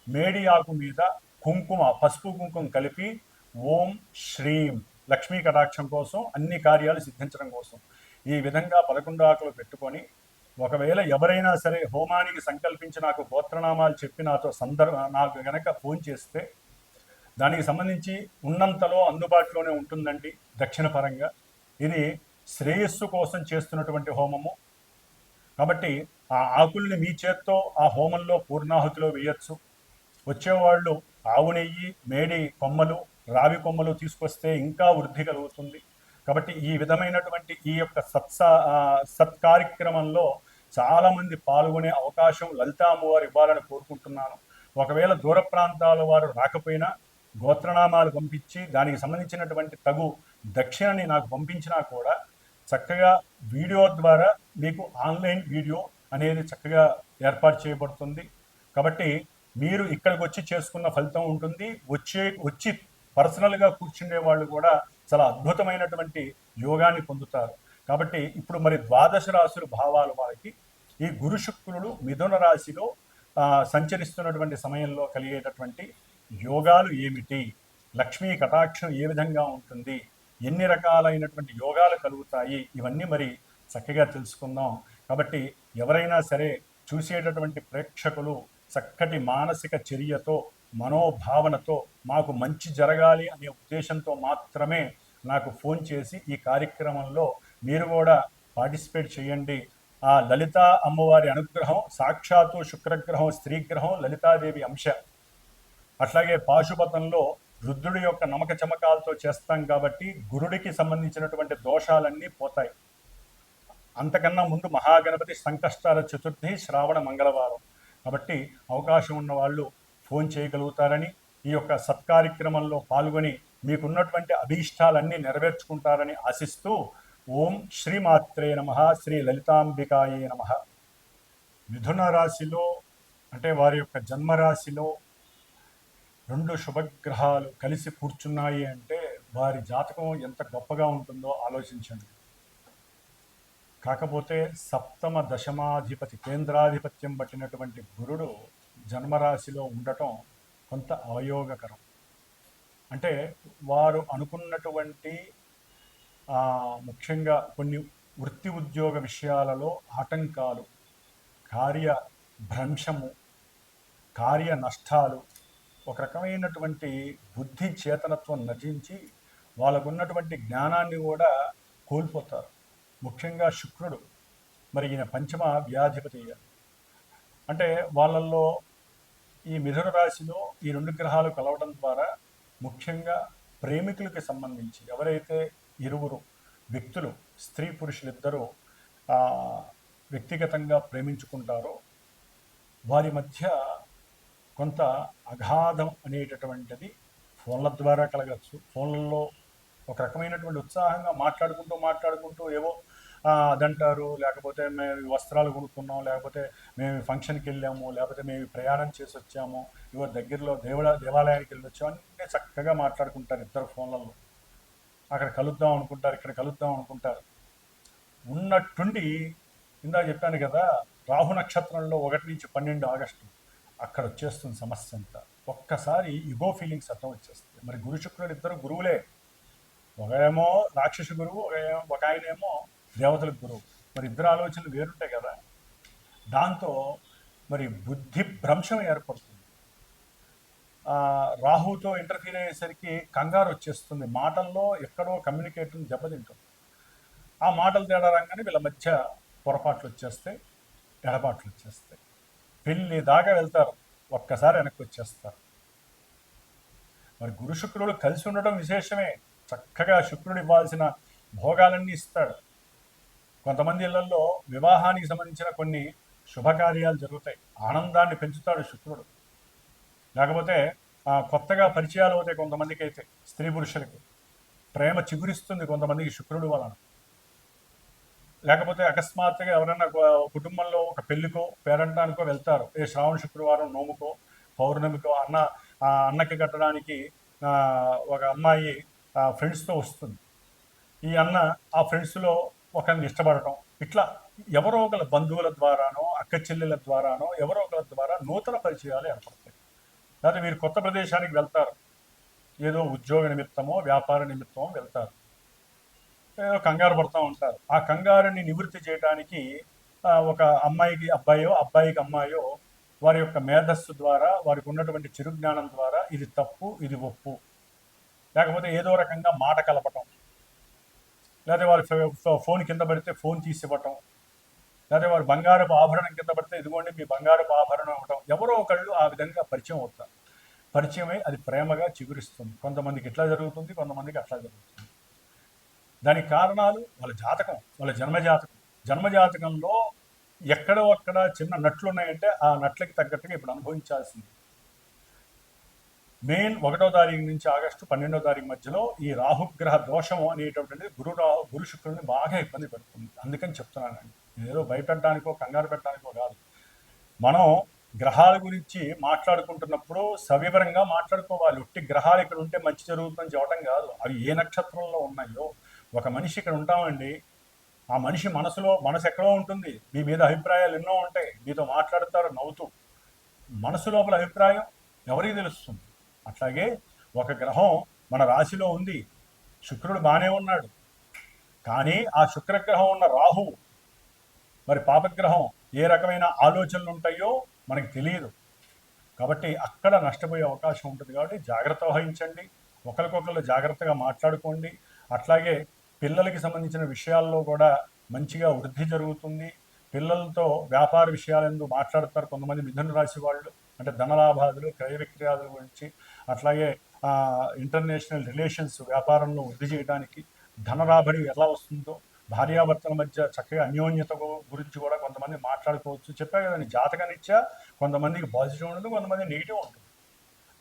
మేడి ఆకు మీద కుంకుమ, పసుపు కుంకుమ కలిపి ఓం శ్రీం, లక్ష్మీ కటాక్షం కోసం, అన్ని కార్యాలు సిద్ధించడం కోసం ఈ విధంగా 11 ఆకులు పెట్టుకొని, ఒకవేళ ఎవరైనా సరే హోమానికి సంకల్పించి నాకు గోత్రనామాలు చెప్పి నాకు గనక ఫోన్ చేస్తే దానికి సంబంధించి ఉన్నంతలో అందుబాటులోనే ఉంటుందండి. దక్షిణ పరంగా ఇది శ్రేయస్సు కోసం చేస్తున్నటువంటి హోమము కాబట్టి ఆ ఆకుల్ని మీ చేత్తో ఆ హోమంలో పూర్ణాహుతిలో వేయచ్చు. వచ్చేవాళ్ళు ఆవు నెయ్యి, మేడి కొమ్మలు, రావి కొమ్మలు తీసుకొస్తే ఇంకా వృద్ధి కలుగుతుంది. కాబట్టి ఈ విధమైనటువంటి ఈ యొక్క సత్కార్యక్రమంలో చాలామంది పాల్గొనే అవకాశం లలితా అమ్మవారు ఇవ్వాలని కోరుకుంటున్నాను. ఒకవేళ దూర ప్రాంతాల వారు రాకపోయినా గోత్రనామాలు పంపించి దానికి సంబంధించినటువంటి తగు దక్షిణని నాకు పంపించినా కూడా చక్కగా వీడియో ద్వారా మీకు ఆన్లైన్ వీడియో అనేది చక్కగా ఏర్పాటు చేయబడుతుంది. కాబట్టి మీరు ఇక్కడికి వచ్చి చేసుకున్న ఫలితం ఉంటుంది. వచ్చి పర్సనల్గా కూర్చునే వాళ్ళు కూడా చాలా అద్భుతమైనటువంటి యోగాన్ని పొందుతారు. కాబట్టి ఇప్పుడు మరి ద్వాదశ రాశుల భావాలు వారికి ఈ గురు శుక్రులు మిథున రాశిలో సంచరిస్తున్నటువంటి సమయంలో కలిగేటటువంటి యోగాలు ఏమిటి, లక్ష్మీ కటాక్షం ఏ విధంగా ఉంటుంది, ఎన్ని రకాలైనటువంటి యోగాలు కలుగుతాయి, ఇవన్నీ మరి చక్కగా తెలుసుకుందాం. కాబట్టి ఎవరైనా సరే చూసేటటువంటి ప్రేక్షకులు చక్కటి మానసిక చర్యతో, మనోభావనతో మాకు మంచి జరగాలి అనే ఉద్దేశంతో మాత్రమే నాకు ఫోన్ చేసి ఈ కార్యక్రమంలో మీరు కూడా పార్టిసిపేట్ చేయండి. ఆ లలితా అమ్మవారి అనుగ్రహం, సాక్షాత్తు శుక్రగ్రహం, స్త్రీగ్రహం, లలితాదేవి అంశ, అట్లాగే పాశుపతంలో రుద్రుడి యొక్క నమక చమకాలతో చేస్తాం కాబట్టి గురుడికి సంబంధించినటువంటి దోషాలన్నీ పోతాయి. అంతకన్నా ముందు మహాగణపతి సంకష్టాల చతుర్థి, శ్రావణ మంగళవారం. కాబట్టి అవకాశం ఉన్న వాళ్ళు ఫోన్ చేయగలుగుతారని, ఈ యొక్క సత్కార్యక్రమంలో పాల్గొని మీకున్నటువంటి అభీష్టాలన్నీ నెరవేర్చుకుంటారని ఆశిస్తూ ఓం శ్రీమాత్రే నమః, శ్రీ లలితాంబికాయే నమః. మిథున రాశిలో అంటే వారి యొక్క జన్మరాశిలో రెండు శుభగ్రహాలు కలిసి కూర్చున్నాయి అంటే వారి జాతకం ఎంత గొప్పగా ఉంటుందో ఆలోచించండి. కాకపోతే సప్తమ దశమాధిపతి కేంద్రాధిపత్యం పట్టినటువంటి గురుడు జన్మరాశిలో ఉండటం కొంత అవయోగకరం. అంటే వారు అనుకున్నటువంటి ముఖ్యంగా కొన్ని వృత్తి ఉద్యోగ విషయాలలో ఆటంకాలు, కార్య భ్రంశము, కార్య నష్టాలు, ఒక రకమైనటువంటి బుద్ధి చేతనత్వం నటించి వాళ్ళకున్నటువంటి జ్ఞానాన్ని కూడా కోల్పోతారు. ముఖ్యంగా శుక్రుడు, మరి ఈయన పంచమ వ్యాధిపతి. అంటే వాళ్ళల్లో ఈ మిథున రాశిలో ఈ రెండు గ్రహాలు కలవడం ద్వారా ముఖ్యంగా ప్రేమికులకి సంబంధించి ఎవరైతే ఇరువురు వ్యక్తులు, స్త్రీ పురుషులిద్దరూ వ్యక్తిగతంగా ప్రేమించుకుంటారో వారి మధ్య కొంత అగాధం అనేటటువంటిది ఫోన్ల ద్వారా కలగచ్చు. ఫోన్లలో ఒక రకమైనటువంటి ఉత్సాహంగా మాట్లాడుకుంటూ ఏవో అదంటారు, లేకపోతే మేము వస్త్రాలు కొనుక్కున్నాం, లేకపోతే మేము ఫంక్షన్కి వెళ్ళాము, లేకపోతే మేము ప్రయాణం చేసి వచ్చాము, ఇవో దగ్గరలో దేవాలయానికి వెళ్ళి వచ్చాము, అన్నీ చక్కగా మాట్లాడుకుంటారు ఇద్దరు ఫోన్లలో. అక్కడ కలుద్దాం అనుకుంటారు, ఇక్కడ కలుద్దాం అనుకుంటారు. ఉన్నట్టుండి ఇందాక చెప్పాను కదా, రాహు నక్షత్రంలో 1 నుంచి 12 ఆగస్టు అక్కడ వచ్చేస్తుంది సమస్య అంతా. ఒక్కసారి ఇగో ఫీలింగ్స్ అర్థం వచ్చేస్తుంది. మరి గురు శుక్రుడు ఇద్దరు గురువులే, ఒకరేమో రాక్షస గురువు, ఒక ఆయనేమో దేవతలకు గురువు. మరి ఇద్దరు ఆలోచనలు వేరుంటాయి కదా. దాంతో మరి బుద్ధి భ్రంశం ఏర్పడుతుంది. రాహుతో ఇంటర్ఫీర్ అయ్యేసరికి కంగారు వచ్చేస్తుంది, మాటల్లో ఎక్కడో కమ్యూనికేషన్ దెబ్బతింటుంది. ఆ మాటలు తేడా రాగానే వీళ్ళ మధ్య పొరపాట్లు వచ్చేస్తాయి, ఎడబాట్లు వచ్చేస్తాయి. పెళ్ళి దాకా వెళ్తారు, ఒక్కసారి వెనక్కి వచ్చేస్తారు. మరి గురు శుక్రుడు కలిసి ఉండటం విశేషమే. చక్కగా శుక్రుడు ఇవ్వాల్సిన భోగాలన్నీ ఇస్తాడు. కొంతమంది ఇళ్లలో వివాహానికి సంబంధించిన కొన్ని శుభకార్యాలు జరుగుతాయి, ఆనందాన్ని పెంచుతాడు శుక్రుడు. లేకపోతే కొత్తగా పరిచయాలు అవుతాయి కొంతమందికి, అయితే స్త్రీ పురుషులకి ప్రేమ చిగురిస్తుంది కొంతమందికి శుక్రుడు వలన. లేకపోతే అకస్మాత్తుగా ఎవరైనా కుటుంబంలో ఒక పెళ్లికో పేరంటానికో వెళ్తారు, ఏ శ్రావణ శుక్రవారం నోముకో పౌర్ణమికో అన్నకి కట్టడానికి ఒక అమ్మాయి ఫ్రెండ్స్తో వస్తుంది. ఈ అన్న ఆ ఫ్రెండ్స్లో ఒకరిని ఇష్టపడటం, ఇట్లా ఎవరో ఒకరి బంధువుల ద్వారానో అక్క చెల్లెల ద్వారానో ఎవరో ఒకరి ద్వారా నూతన పరిచయాలు ఏర్పడతాయి. లేకపోతే మీరు కొత్త ప్రదేశానికి వెళ్తారు, ఏదో ఉద్యోగ నిమిత్తమో వ్యాపార నిమిత్తమో వెళ్తారు, ఏదో కంగారు పడుతూ ఉంటారు. ఆ కంగారుని నివృత్తి చేయడానికి ఒక అమ్మాయికి అబ్బాయో అబ్బాయికి అమ్మాయో వారి యొక్క మేధస్సు ద్వారా, వారికి ఉన్నటువంటి చిరుజ్ఞానం ద్వారా ఇది తప్పు ఇది ఒప్పు, లేకపోతే ఏదో రకంగా మాట కలపటం, లేకపోతే వారి ఫోన్ కింద పడితే ఫోన్ తీసి ఇవ్వటం, లేకపోతే వారి బంగారపు ఆభరణం కింద పడితే ఇదిగోండి మీ బంగారపు ఆభరణం ఇవ్వటం. ఎవరో ఒకళ్ళు ఆ విధంగా పరిచయం అవుతారు. పరిచయమై అది ప్రేమగా చిగురిస్తుంది. కొంతమందికి ఇట్లా జరుగుతుంది, కొంతమందికి అట్లా జరుగుతుంది. దానికి కారణాలు వాళ్ళ జాతకం, వాళ్ళ జన్మజాతకంలో ఎక్కడో అక్కడ చిన్న నట్లు ఉన్నాయంటే ఆ నట్లకి తగ్గట్టుగా ఇప్పుడు అనుభవించాల్సింది. మెయిన్ 1వ తారీఖు నుంచి ఆగస్టు 12వ తారీఖు మధ్యలో ఈ రాహుగ్రహ దోషం అనేటటువంటిది గురు శుక్రుడిని బాగా ఇబ్బంది పెడుతుంది. అందుకని చెప్తున్నానండి, ఏదో భయపెట్టడానికో కంగారు పెట్టడానికో కాదు. మనం గ్రహాల గురించి మాట్లాడుకుంటున్నప్పుడు సవివరంగా మాట్లాడుకోవాలి. ఒట్టి గ్రహాలు ఇక్కడ ఉంటే మంచి జరుగుతుందని చెప్పడం కాదు, అవి ఏ నక్షత్రంలో ఉన్నాయో. ఒక మనిషి ఇక్కడ ఉంటామండి, ఆ మనిషి మనసు ఎక్కడో ఉంటుంది, మీ మీద అభిప్రాయాలు ఎన్నో ఉంటాయి, మీతో మాట్లాడతారు నవ్వుతూ. మనసు లోపల అభిప్రాయం ఎవరికి తెలుస్తుంది? అట్లాగే ఒక గ్రహం మన రాశిలో ఉంది, శుక్రుడు బాగానే ఉన్నాడు, కానీ ఆ శుక్రగ్రహం ఉన్న రాహు మరి పాపగ్రహం ఏ రకమైన ఆలోచనలు ఉంటాయో మనకి తెలియదు. కాబట్టి అక్కడ నష్టపోయే అవకాశం ఉంటుంది. కాబట్టి జాగ్రత్త వహించండి, ఒకరికొకరు జాగ్రత్తగా మాట్లాడుకోండి. అట్లాగే పిల్లలకి సంబంధించిన విషయాల్లో కూడా మంచిగా వృద్ధి జరుగుతుంది. పిల్లలతో వ్యాపార విషయాలందు మాట్లాడతారు కొంతమంది మిథున రాశి వాళ్ళు, అంటే ధనలాభాదులు క్రయ విక్రయాల గురించి. అట్లాగే ఇంటర్నేషనల్ రిలేషన్స్ వ్యాపారంలో వృద్ధి చేయడానికి ధనరాబడి ఎలా వస్తుందో, భార్యాభర్తల మధ్య చక్కగా అన్యోన్యత గురించి కూడా కొంతమంది మాట్లాడుకోవచ్చు. చెప్పా కదండి, జాతకనిచ్చా కొంతమందికి పాజిటివ్ ఉంటుంది, కొంతమంది నెగిటివ్ ఉంటుంది.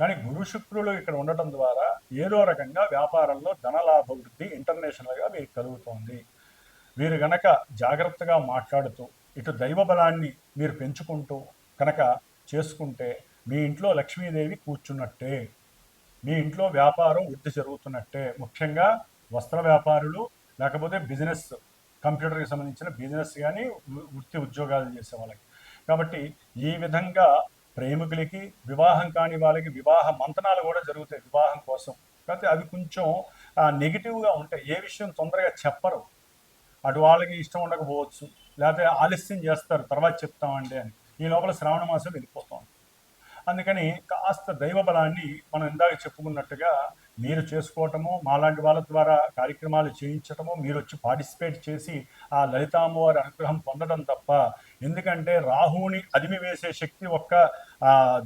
కానీ గురు శుక్రులు ఇక్కడ ఉండటం ద్వారా ఏదో రకంగా వ్యాపారంలో ధనలాభ వృద్ధి ఇంటర్నేషనల్గా మీకు కలుగుతోంది. వీరు గనక జాగ్రత్తగా మాట్లాడుతూ ఇటు దైవ బలాన్ని మీరు పెంచుకుంటూ కనుక చేసుకుంటే మీ ఇంట్లో లక్ష్మీదేవి కూర్చున్నట్టే, మీ ఇంట్లో వ్యాపారం వృద్ధి జరుగుతున్నట్టే. ముఖ్యంగా వస్త్ర వ్యాపారులు, లేకపోతే బిజినెస్, కంప్యూటర్కి సంబంధించిన బిజినెస్ కానీ వృత్తి ఉద్యోగాలు చేసే వాళ్ళకి. కాబట్టి ఈ విధంగా ప్రేమికులకి, వివాహం కాని వాళ్ళకి వివాహ మంతనాలు కూడా జరుగుతాయి వివాహం కోసం. కాకపోతే అవి కొంచెం నెగిటివ్గా ఉంటాయి. ఏ విషయం తొందరగా చెప్పరు, అటు వాళ్ళకి ఇష్టం ఉండకపోవచ్చు, లేకపోతే ఆలస్యం చేస్తారు, తర్వాత చెప్తామండి అని. ఈ లోపల శ్రావణ మాసం వెళ్ళిపోతాం. అందుకని కాస్త దైవ బలాన్ని మనం ఇందాక చెప్పుకున్నట్టుగా మీరు చేసుకోవటము, మాలాంటి వాళ్ళ ద్వారా కార్యక్రమాలు చేయించటము, మీరు వచ్చి పార్టిసిపేట్ చేసి ఆ లలితామ్మవారి అనుగ్రహం పొందడం తప్ప. ఎందుకంటే రాహువుని అదిమి వేసే శక్తి ఒక్క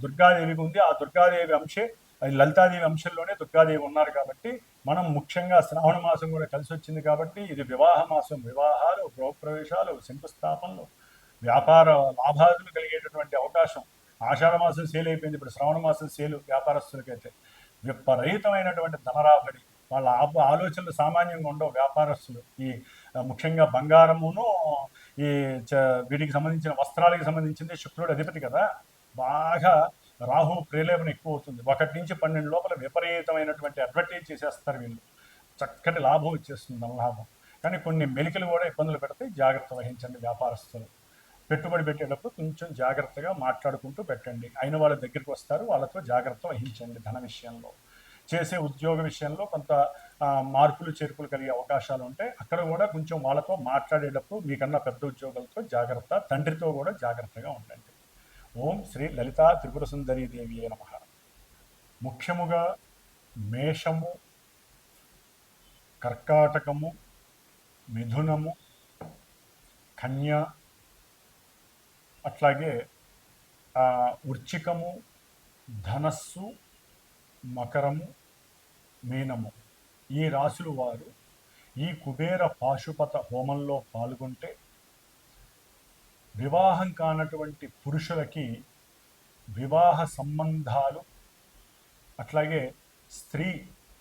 దుర్గాదేవికి ఉంది. ఆ దుర్గాదేవి అంశే, లలితాదేవి అంశంలోనే దుర్గాదేవి ఉన్నారు. కాబట్టి మనం ముఖ్యంగా శ్రావణ మాసం కూడా కలిసి వచ్చింది కాబట్టి ఇది వివాహ మాసం. వివాహాలు, గృహప్రవేశాలు, శంకుస్థాపనలు, వ్యాపార లాభాదులు కలిగేటటువంటి అవకాశం. ఆషాఢ మాసం సేల్ అయిపోయింది, ఇప్పుడు శ్రావణ మాసం సేలు వ్యాపారస్తులకైతే విపరీతమైనటువంటి ధనరాబడి. వాళ్ళ ఆలోచనలు సామాన్యంగా ఉండవు వ్యాపారస్తులు. ఈ ముఖ్యంగా బంగారమును, ఈ వీటికి సంబంధించిన వస్త్రాలకు సంబంధించింది శుక్రుడు అధిపతి కదా, బాగా రాహు ప్రేలేపన ఎక్కువ అవుతుంది. 1 నుంచి 12 లోపల విపరీతమైనటువంటి అడ్వర్టైజ్ చేసేస్తారు వీళ్ళు, చక్కటి లాభం వచ్చేస్తుంది, ధనలాభం. కానీ కొన్ని మెలికలు కూడా ఇబ్బందులు పెడితే జాగ్రత్త వహించండి వ్యాపారస్తులు. పెట్టుబడి పెట్టేటప్పుడు కొంచెం జాగ్రత్తగా మాట్లాడుకుంటూ పెట్టండి. అయిన వాళ్ళ దగ్గరికి వస్తారు, వాళ్ళతో జాగ్రత్త వహించండి. ధన విషయంలో, చేసే ఉద్యోగ విషయంలో కొంత మార్పులు చేర్పులు కలిగే అవకాశాలు ఉంటాయి. అక్కడ కూడా కొంచెం వాళ్ళతో మాట్లాడేటప్పుడు మీకన్నా పెద్ద ఉద్యోగులతో జాగ్రత్త, తండ్రితో కూడా జాగ్రత్తగా ఉండండి. ఓం శ్రీ లలితా త్రిపుర సుందరీ దేవి నమః. ముఖ్యముగా మేషము, కర్కాటకము, మిథునము, కన్య, అట్లాగే వృశ్చికము, ధనస్సు, మకరము, మీనము, ఈ రాశులు వారు ఈ కుబేర పాశుపత హోమంలో పాల్గొంటే వివాహం కానటువంటి పురుషులకి వివాహ సంబంధాలు, అట్లాగే స్త్రీ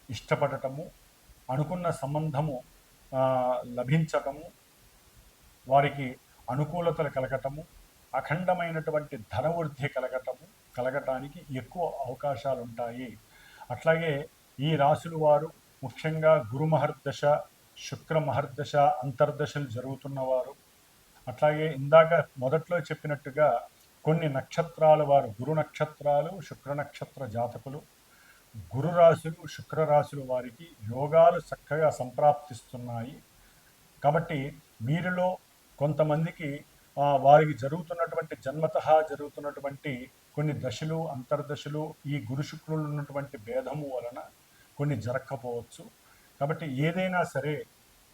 ఇష్టపడటము, అనుకున్న సంబంధము లభించటము, వారికి అనుకూలతలు కలగటము, అఖండమైనటువంటి ధనవృద్ధి కలగటానికి ఎక్కువ అవకాశాలు ఉంటాయి. అట్లాగే ఈ రాశుల వారు ముఖ్యంగా గురు మహర్దశ, శుక్ర మహర్దశ అంతర్దశలు జరుగుతున్నవారు, అట్లాగే ఇందాక మొదట్లో చెప్పినట్టుగా కొన్ని నక్షత్రాల వారు, గురు నక్షత్రాలు, శుక్ర నక్షత్ర జాతకులు, గురు రాశులు, శుక్ర రాశుల వారికి యోగాలు చక్కగా సంప్రాప్తిస్తున్నాయి. కాబట్టి వీరిలో కొంతమందికి వారికి జరుగుతున్నటువంటి జన్మతః జరుగుతున్నటువంటి కొన్ని దశలు, అంతర్దశలు ఈ గురు శుక్రులు ఉన్నటువంటి భేదము వలన కొన్ని జరగకపోవచ్చు. కాబట్టి ఏదైనా సరే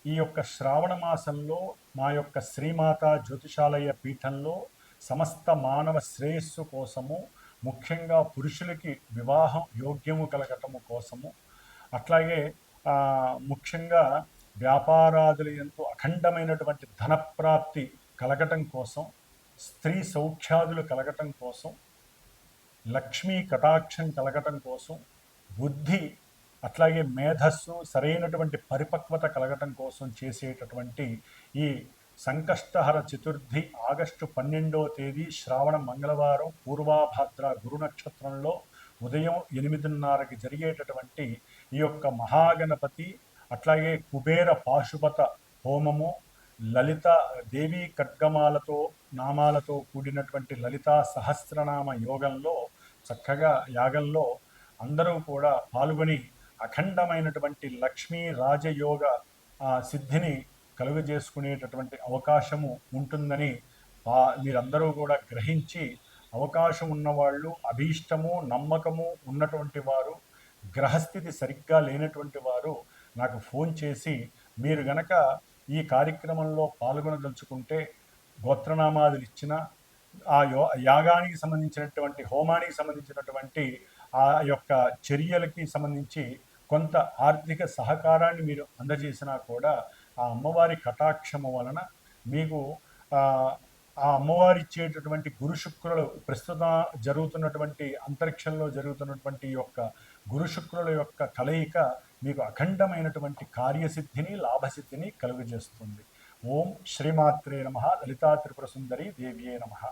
ఈ యొక్క శ్రావణ మాసంలో మా యొక్క శ్రీమాత జ్యోతిషాలయ పీఠంలో సమస్త మానవ శ్రేయస్సు కోసము, ముఖ్యంగా పురుషులకి వివాహం యోగ్యము కలగటము కోసము, అట్లాగే ముఖ్యంగా వ్యాపారాదుల ఎంతో అఖండమైనటువంటి ధనప్రాప్తి కలగటం కోసం, స్త్రీ సౌఖ్యాదులు కలగటం కోసం, లక్ష్మీ కటాక్షం కలగటం కోసం, బుద్ధి అట్లాగే మేధస్సు సరైనటువంటి పరిపక్వత కలగటం కోసం చేసేటటువంటి ఈ సంకష్టహర చతుర్థి ఆగస్టు 12వ తేదీ శ్రావణ మంగళవారం పూర్వాభాద్ర గురు నక్షత్రంలో ఉదయం 8:30కి జరిగేటటువంటి ఈ యొక్క మహాగణపతి, అట్లాగే కుబేర పాశుపత హోమము, లలిత దేవీ ఖడ్గమాలతో నామాలతో కూడినటువంటి లలితా సహస్రనామ యోగంలో చక్కగా యాగంలో అందరూ కూడా పాల్గొని అఖండమైనటువంటి లక్ష్మీ రాజయోగ సిద్ధిని కలుగజేసుకునేటటువంటి అవకాశము ఉంటుందని మీరందరూ కూడా గ్రహించి, అవకాశం ఉన్నవాళ్ళు, అభీష్టము నమ్మకము ఉన్నటువంటి వారు, గ్రహస్థితి సరిగ్గా లేనటువంటి వారు నాకు ఫోన్ చేసి మీరు గనక ఈ కార్యక్రమంలో పాల్గొనదలుచుకుంటే గోత్రనామాదులు ఇచ్చిన ఆ యాగానికి సంబంధించినటువంటి, హోమానికి సంబంధించినటువంటి ఆ యొక్క చర్యలకి సంబంధించి కొంత ఆర్థిక సహకారాన్ని మీరు అందజేసినా కూడా ఆ అమ్మవారి కటాక్షము వలన మీకు ఆ అమ్మవారు ఇచ్చేటటువంటి గురు శుక్రులు ప్రస్తుతం జరుగుతున్నటువంటి అంతరిక్షంలో జరుగుతున్నటువంటి యొక్క గురు శుక్రుల యొక్క కలయిక మీకు అఖండమైనటువంటి కార్యసిద్ధిని లాభసిద్ధిని కలుగజేస్తుంది. ఓం శ్రీమాత్రే నమ. లలితా త్రిపుర సుందరి దేవ్యే నమ.